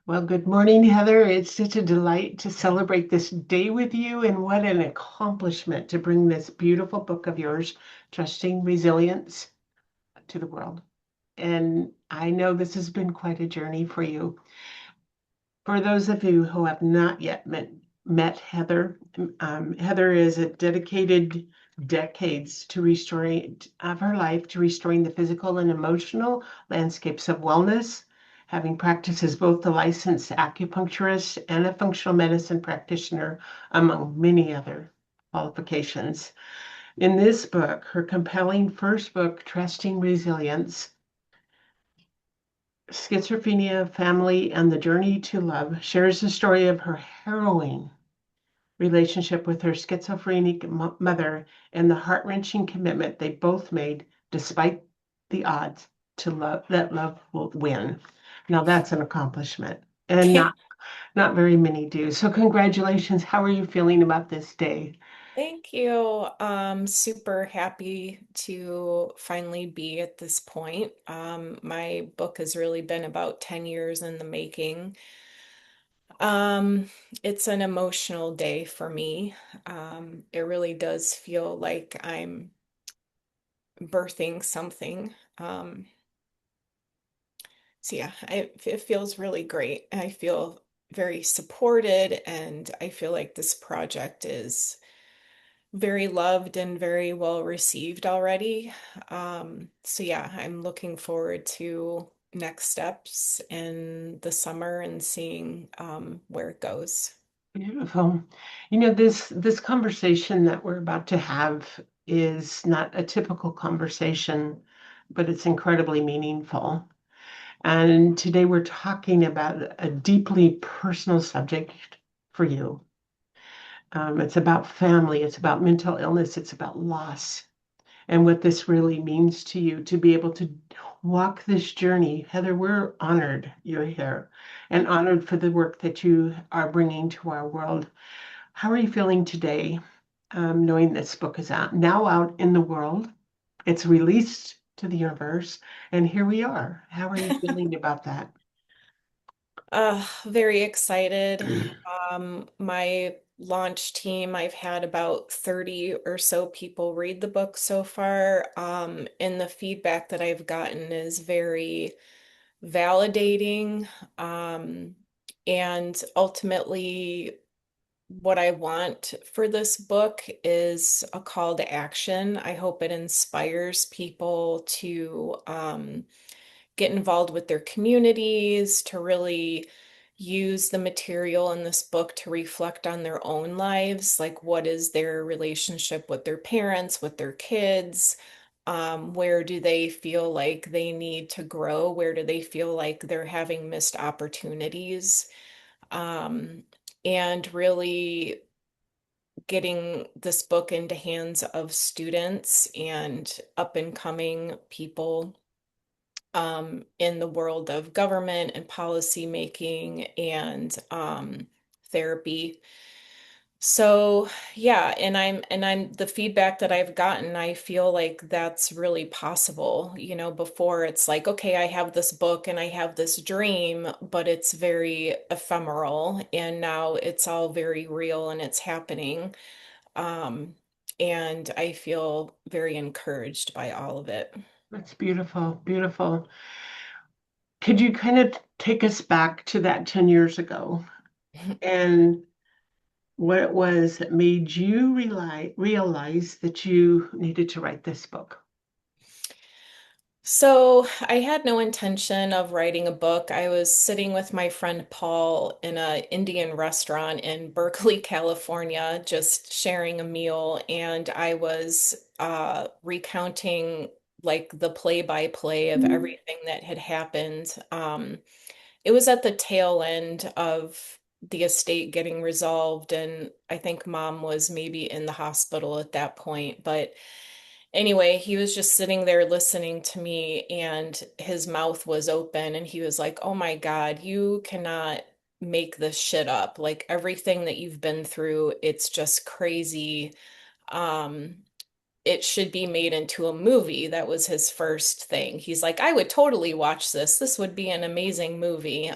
Well, good morning, Heather. It's such a delight to celebrate this day with you, and what an accomplishment to bring this beautiful book of yours, Trusting Resilience, to the world. And I know this has been quite a journey for you. For those of you who have not yet met Heather, Heather is a dedicated decades to restoring of her life to restoring the physical and emotional landscapes of wellness, having practiced as both a licensed acupuncturist and a functional medicine practitioner, among many other qualifications. In this book, her compelling first book, Trusting Resilience, Schizophrenia, Family, and the Journey to Love, shares the story of her harrowing relationship with her schizophrenic mother and the heart-wrenching commitment they both made despite the odds to love that love will win. Now that's an accomplishment, and not very many do. So congratulations. How are you feeling about this day? Thank you. Super happy to finally be at this point. My book has really been about 10 years in the making. Um, it's an emotional day for me. It really does feel like I'm birthing something. So yeah, it feels really great. I feel very supported, and I feel like this project is very loved and very well received already. So yeah, I'm looking forward to next steps in the summer and seeing where it goes. Beautiful. You know, this conversation that we're about to have is not a typical conversation, but it's incredibly meaningful. And today we're talking about a deeply personal subject for you. It's about family, it's about mental illness, it's about loss, and what this really means to you to be able to walk this journey. Heather, we're honored you're here and honored for the work that you are bringing to our world. How are you feeling today, knowing this book is out in the world? It's released to the universe, and here we are. How are you feeling about that? Very excited. My launch team, I've had about 30 or so people read the book so far. And the feedback that I've gotten is very validating. And ultimately, what I want for this book is a call to action. I hope it inspires people to get involved with their communities, to really use the material in this book to reflect on their own lives, like what is their relationship with their parents, with their kids. Where do they feel like they need to grow? Where do they feel like they're having missed opportunities? Um, and really getting this book into hands of students and up and coming people in the world of government and policy making and therapy. So yeah, and I'm the feedback that I've gotten, I feel like that's really possible. Before it's like, okay, I have this book and I have this dream, but it's very ephemeral, and now it's all very real and it's happening. Um, and I feel very encouraged by all of it. That's beautiful, beautiful. Could you kind of take us back to that 10 years ago and what it was that made you realize that you needed to write this book? So I had no intention of writing a book. I was sitting with my friend Paul in an Indian restaurant in Berkeley, California, just sharing a meal, and I was recounting like the play-by-play of everything that had happened. It was at the tail end of the estate getting resolved, and I think mom was maybe in the hospital at that point, but anyway, he was just sitting there listening to me, and his mouth was open, and he was like, "Oh my God, you cannot make this shit up. Like everything that you've been through, it's just crazy. Um, it should be made into a movie." That was his first thing. He's like, "I would totally watch this. This would be an amazing movie."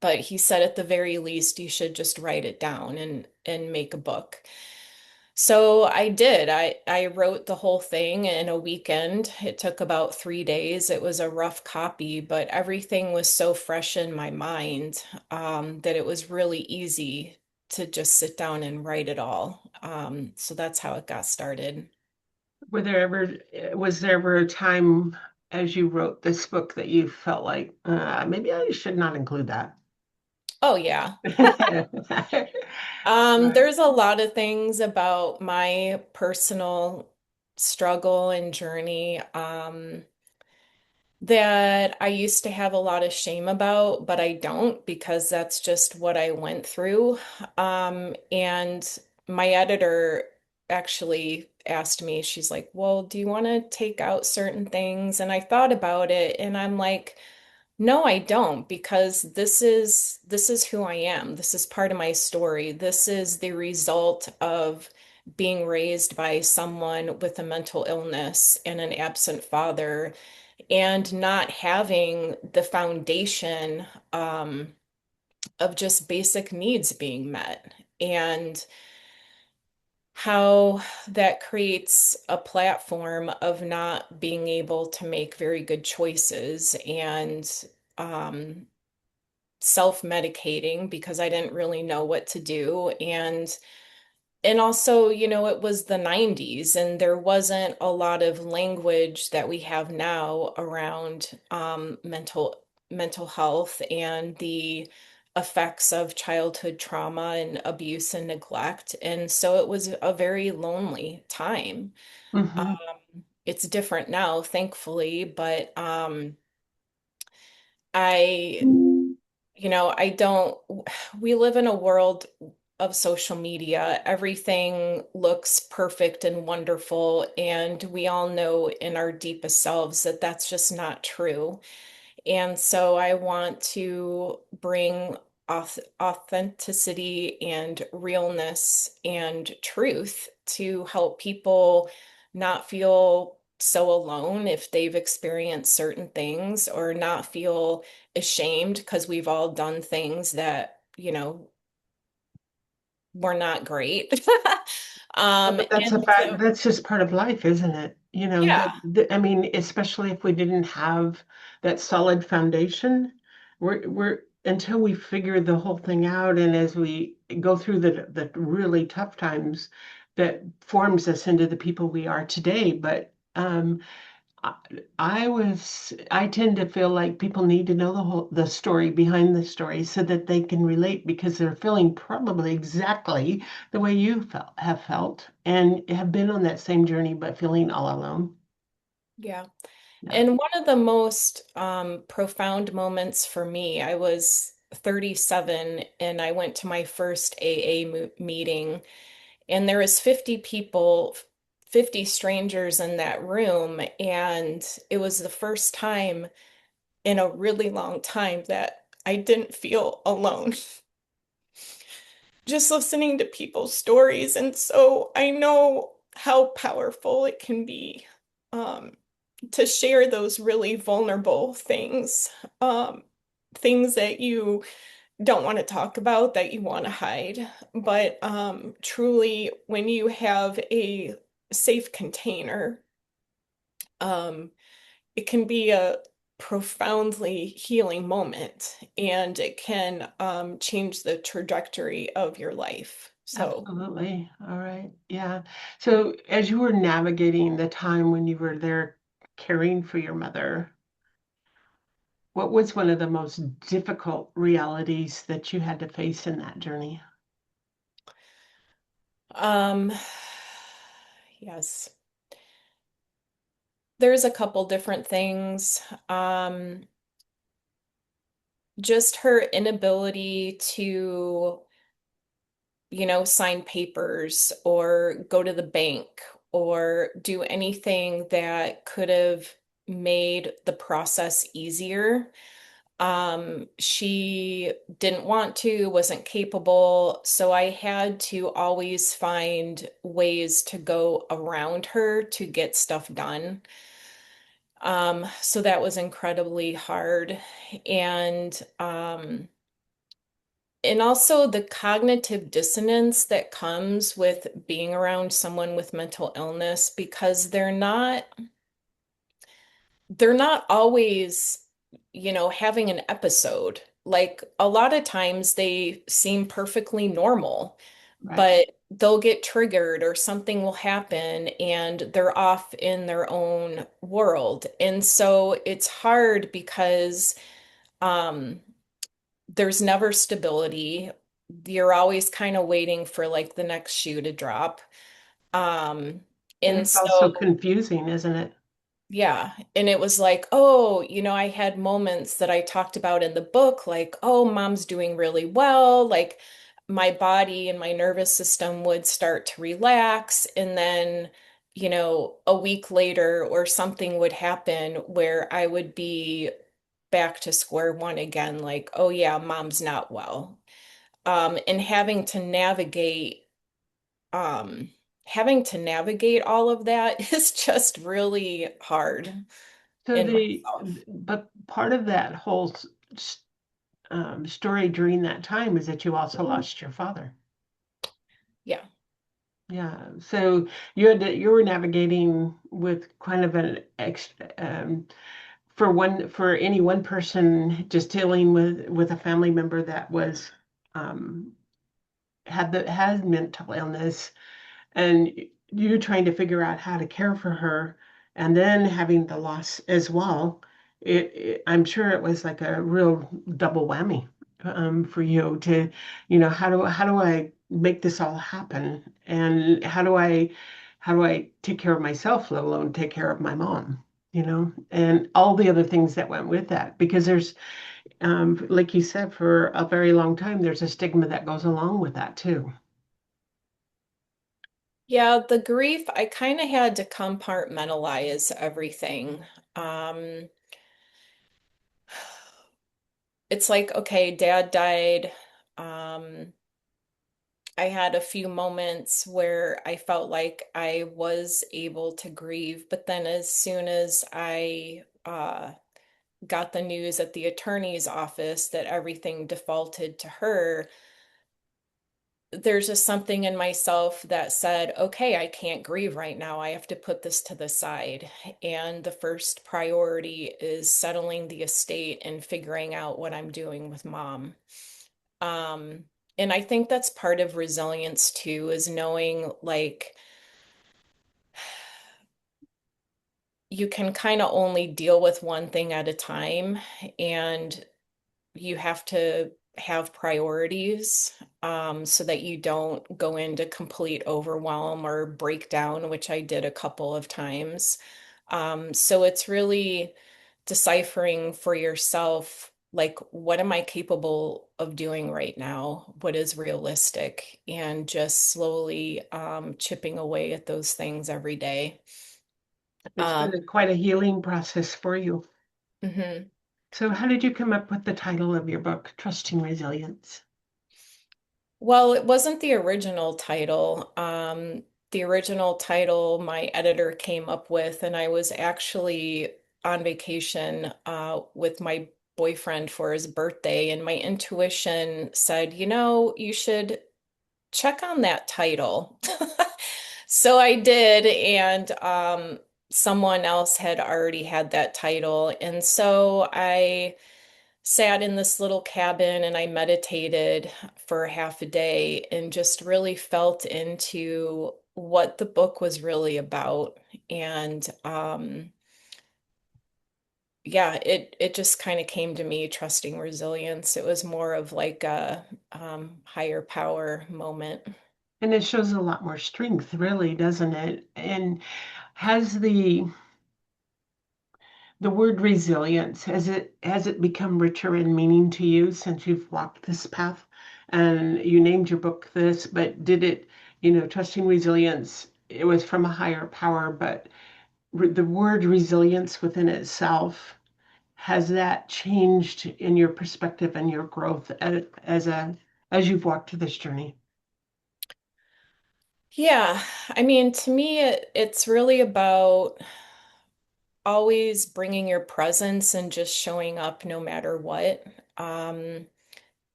But he said at the very least you should just write it down and make a book. So I did. I wrote the whole thing in a weekend. It took about 3 days. It was a rough copy, but everything was so fresh in my mind that it was really easy to just sit down and write it all. So that's how it got started. Were there ever, was there ever a time as you wrote this book that you felt like, maybe I should not include that? Oh yeah. Right. There's a lot of things about my personal struggle and journey. That I used to have a lot of shame about, but I don't because that's just what I went through. And my editor actually asked me, she's like, "Well, do you want to take out certain things?" And I thought about it and I'm like, "No, I don't because this is who I am. This is part of my story. This is the result of being raised by someone with a mental illness and an absent father and not having the foundation of just basic needs being met, and how that creates a platform of not being able to make very good choices and um, self-medicating because I didn't really know what to do. And also, it was the 90s and there wasn't a lot of language that we have now around mental health and the effects of childhood trauma and abuse and neglect. And so it was a very lonely time. Hmm. It's different now, thankfully, but I I don't, we live in a world of social media. Everything looks perfect and wonderful, and we all know in our deepest selves that that's just not true. And so I want to bring authenticity and realness and truth to help people not feel so alone if they've experienced certain things or not feel ashamed because we've all done things that, were not great. But that's And a fact. so, That's just part of life, isn't it? yeah, I mean, especially if we didn't have that solid foundation, we're until we figure the whole thing out, and as we go through the really tough times, that forms us into the people we are today. But I, I tend to feel like people need to know the story behind the story so that they can relate because they're feeling probably exactly the way you have felt and have been on that same journey but feeling all alone. yeah. Yeah. And one of the most profound moments for me, I was 37 and I went to my first AA meeting, and there was 50 people, 50 strangers in that room, and it was the first time in a really long time that I didn't feel alone. Just listening to people's stories, and so I know how powerful it can be. Um, to share those really vulnerable things, um, things that you don't want to talk about, that you want to hide. But truly, when you have a safe container, um, it can be a profoundly healing moment and it can change the trajectory of your life. So, Absolutely. All right. Yeah. So as you were navigating the time when you were there caring for your mother, what was one of the most difficult realities that you had to face in that journey? um, yes, there's a couple different things. Just her inability to, sign papers or go to the bank or do anything that could have made the process easier. She didn't want to, wasn't capable, so I had to always find ways to go around her to get stuff done. So that was incredibly hard. And And also the cognitive dissonance that comes with being around someone with mental illness because they're not always, having an episode. Like a lot of times they seem perfectly normal, Right. but they'll get triggered or something will happen and they're off in their own world. And so it's hard because um there's never stability. You're always kind of waiting for like the next shoe to drop. Um And and it's also so confusing, isn't it? yeah, and it was like, oh, I had moments that I talked about in the book, like, oh, mom's doing really well. Like, my body and my nervous system would start to relax. And then, a week later or something would happen where I would be back to square one again, like, oh, yeah, mom's not well. And um, having to navigate all of that is just really hard So in myself. but part of that whole story during that time is that you also lost your father. Yeah. Yeah. So you were navigating with kind of an for any one person just dealing with a family member that was um, had mental illness, and you trying to figure out how to care for her, and then having the loss as well. I'm sure it was like a real double whammy for you to, how do I make this all happen, and how do I take care of myself, let alone take care of my mom, and all the other things that went with that, because there's, like you said, for a very long time, there's a stigma that goes along with that too. Yeah, the grief, I kind of had to compartmentalize everything. Um, it's like, okay, dad died. Um, I had a few moments where I felt like I was able to grieve, but then as soon as I got the news at the attorney's office that everything defaulted to her, there's just something in myself that said, okay, I can't grieve right now. I have to put this to the side. And the first priority is settling the estate and figuring out what I'm doing with mom. Um, and I think that's part of resilience too, is knowing like you can kind of only deal with one thing at a time. And you have to have priorities so that you don't go into complete overwhelm or breakdown, which I did a couple of times. So it's really deciphering for yourself, like, what am I capable of doing right now? What is realistic? And just slowly chipping away at those things every day. It's been quite a healing process for you. Mhm. So, how did you come up with the title of your book, Trusting Resilience? Well, it wasn't the original title. The original title my editor came up with, and I was actually on vacation with my boyfriend for his birthday, and my intuition said, you should check on that title. So I did, and someone else had already had that title, and so I sat in this little cabin and I meditated for half a day and just really felt into what the book was really about. And yeah, it just kind of came to me, trusting resilience. It was more of like a higher power moment. And it shows a lot more strength, really, doesn't it? And has the word resilience, has it become richer in meaning to you since you've walked this path? And you named your book this, but did it, trusting resilience, it was from a higher power, but the word resilience within itself, has that changed in your perspective and your growth as you've walked this journey? Yeah, I mean, to me, it's really about always bringing your presence and just showing up no matter what. Um,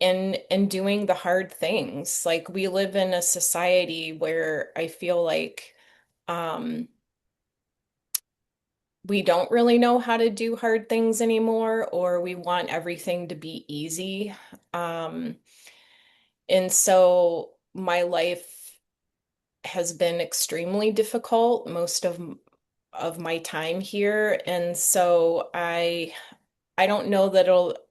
and doing the hard things. Like we live in a society where I feel like um we don't really know how to do hard things anymore, or we want everything to be easy. Um, and so my life has been extremely difficult most of my time here, and so I don't know that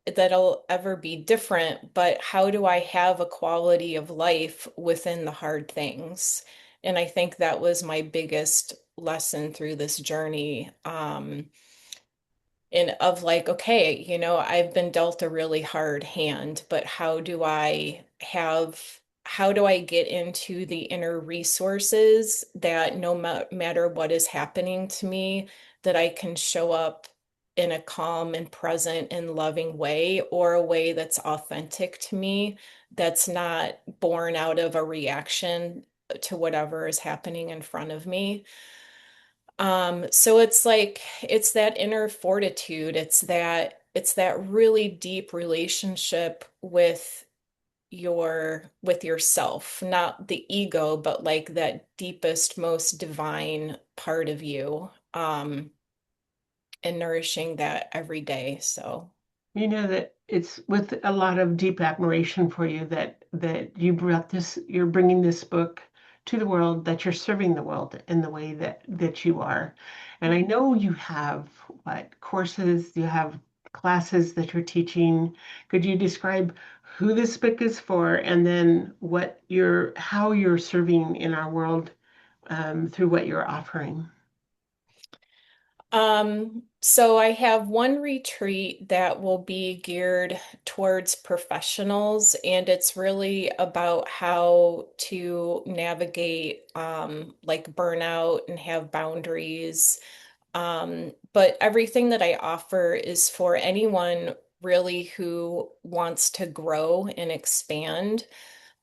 it'll ever be different, but how do I have a quality of life within the hard things? And I think that was my biggest lesson through this journey. And of like, okay, I've been dealt a really hard hand, but how do I get into the inner resources that no ma matter what is happening to me, that I can show up in a calm and present and loving way, or a way that's authentic to me, that's not born out of a reaction to whatever is happening in front of me. So it's like it's that inner fortitude. It's that really deep relationship with yourself, not the ego, but like that deepest, most divine part of you, and nourishing that every day. So, You know that it's with a lot of deep admiration for you that you brought this, you're bringing this book to the world, that you're serving the world in the way that you are. And I know you have what courses, you have classes that you're teaching. Could you describe who this book is for, and then how you're serving in our world through what you're offering? so I have one retreat that will be geared towards professionals, and it's really about how to navigate like burnout and have boundaries. But everything that I offer is for anyone really who wants to grow and expand,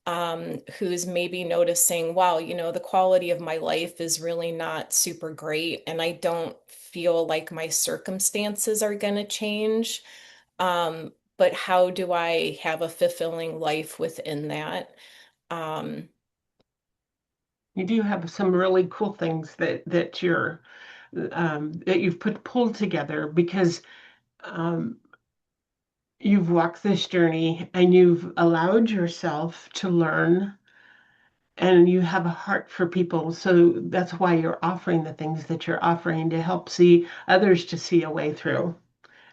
who's maybe noticing, wow, the quality of my life is really not super great, and I don't feel like my circumstances are going to change. But how do I have a fulfilling life within that? Um, You do have some really cool things that you've pulled together because um, you've walked this journey and you've allowed yourself to learn, and you have a heart for people. So that's why you're offering the things that you're offering to help see others to see a way through.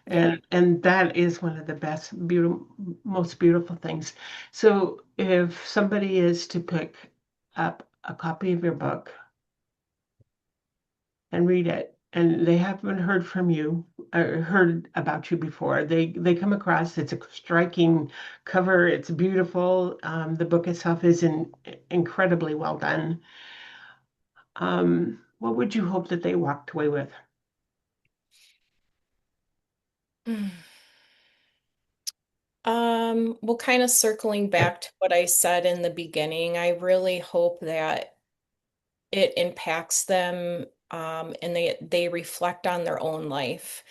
yeah. And that is one of the best, beautiful, most beautiful things. So if somebody is to pick up a copy of your book and read it, and they haven't heard from you or heard about you before, they come across, it's a striking cover, it's beautiful. The book itself is incredibly well done. What would you hope that they walked away with? Well, kind of circling back to what I said in the beginning, I really hope that it impacts them, and they reflect on their own life.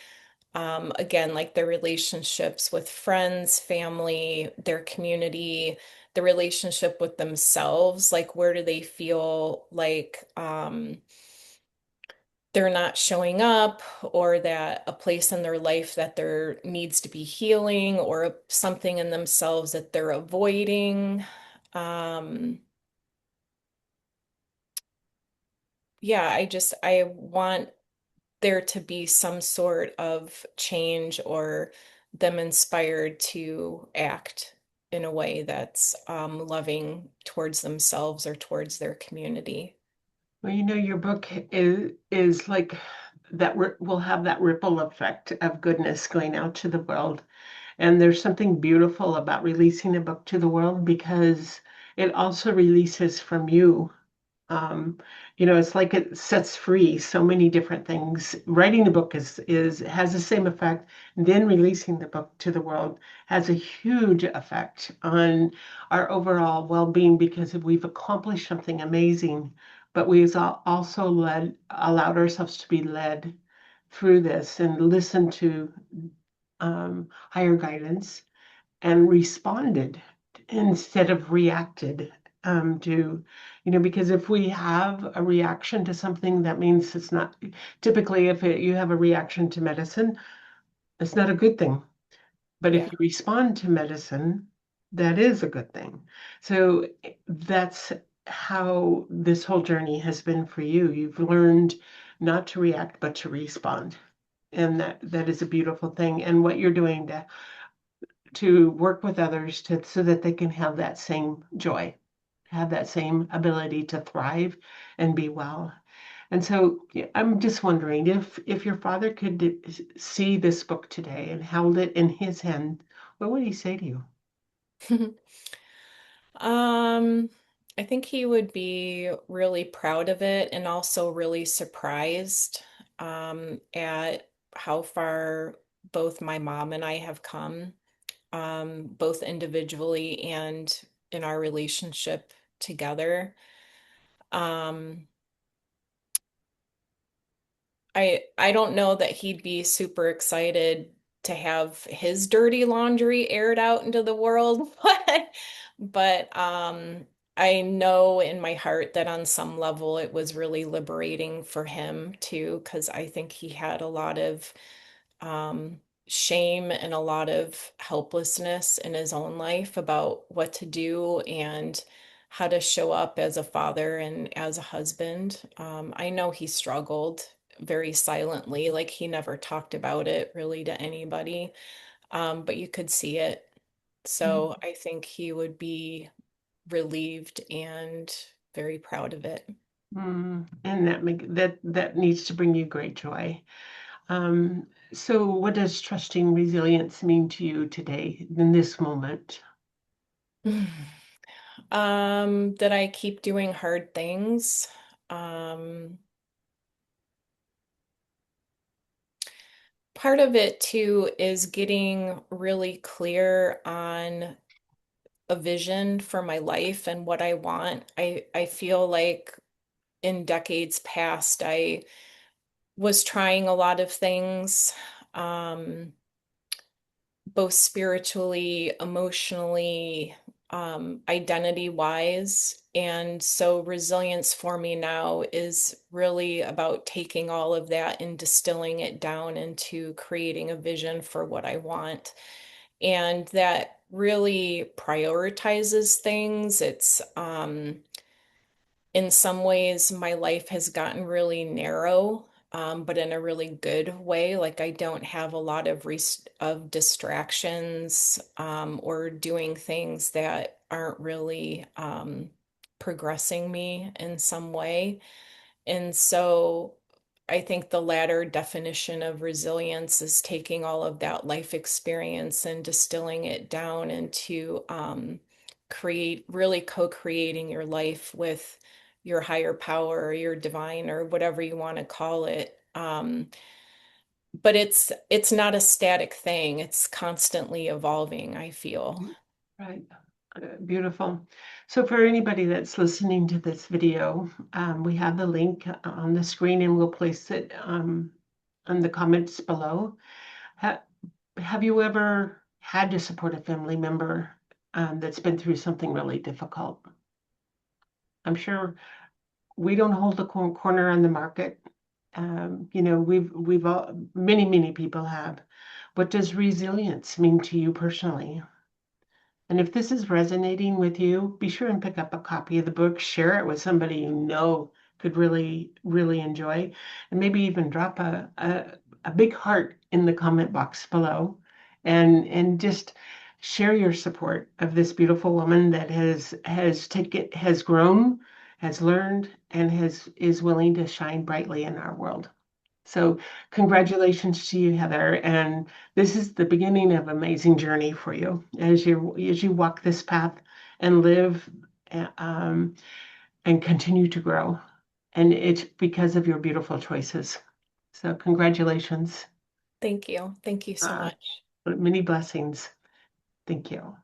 Again, like their relationships with friends, family, their community, the relationship with themselves, like where do they feel like they're not showing up, or that a place in their life that there needs to be healing, or something in themselves that they're avoiding. Um, yeah, I want there to be some sort of change, or them inspired to act in a way that's loving towards themselves or towards their community. Well, your book is like that will have that ripple effect of goodness going out to the world. And there's something beautiful about releasing a book to the world because it also releases from you. Um, it's like it sets free so many different things. Writing the book is has the same effect. Then releasing the book to the world has a huge effect on our overall well-being because we've accomplished something amazing, but we've also allowed ourselves to be led through this and listen to higher guidance and responded instead of reacted to, because if we have a reaction to something, that means it's not, typically, if you have a reaction to medicine, it's not a good thing. But if Yeah. you respond to medicine, that is a good thing. So that's how this whole journey has been for you. You've learned not to react, but to respond. And that is a beautiful thing. And what you're doing to work with others so that they can have that same joy, have that same ability to thrive and be well. And so yeah, I'm just wondering if your father could see this book today and held it in his hand, what would he say to you? Um, I think he would be really proud of it and also really surprised at how far both my mom and I have come, both individually and in our relationship together. I don't know that he'd be super excited to have his dirty laundry aired out into the world, but I know in my heart that on some level it was really liberating for him too, because I think he had a lot of um, shame and a lot of helplessness in his own life about what to do and how to show up as a father and as a husband. I know he struggled very silently, like he never talked about it really to anybody, but you could see it. So I think he would be relieved and very proud of it. And that needs to bring you great joy. So what does trusting resilience mean to you today in this moment? That I keep doing hard things. Um, Part of it too is getting really clear on a vision for my life and what I want. I feel like in decades past, I was trying a lot of things. Um, both spiritually, emotionally, identity wise. And so resilience for me now is really about taking all of that and distilling it down into creating a vision for what I want. And that really prioritizes things. It's in some ways, my life has gotten really narrow, but in a really good way. Like I don't have a lot of distractions, or doing things that aren't really progressing me in some way. And so I think the latter definition of resilience is taking all of that life experience and distilling it down into really co-creating your life with your higher power or your divine or whatever you want to call it. But it's not a static thing. It's constantly evolving, I feel. Right. Beautiful. So for anybody that's listening to this video, we have the link on the screen and we'll place it on the comments below. Ha have you ever had to support a family member that's been through something really difficult? I'm sure we don't hold a corner on the market. We've all, many people have. What does resilience mean to you personally? And if this is resonating with you, be sure and pick up a copy of the book, share it with somebody you know could really enjoy, and maybe even drop a big heart in the comment box below and just share your support of this beautiful woman that has grown, has learned, and is willing to shine brightly in our world. So congratulations to you, Heather. And this is the beginning of an amazing journey for you as you walk this path and live um, and continue to grow. And it's because of your beautiful choices. So congratulations. Thank you. Thank you so Uh, much. many blessings. Thank you.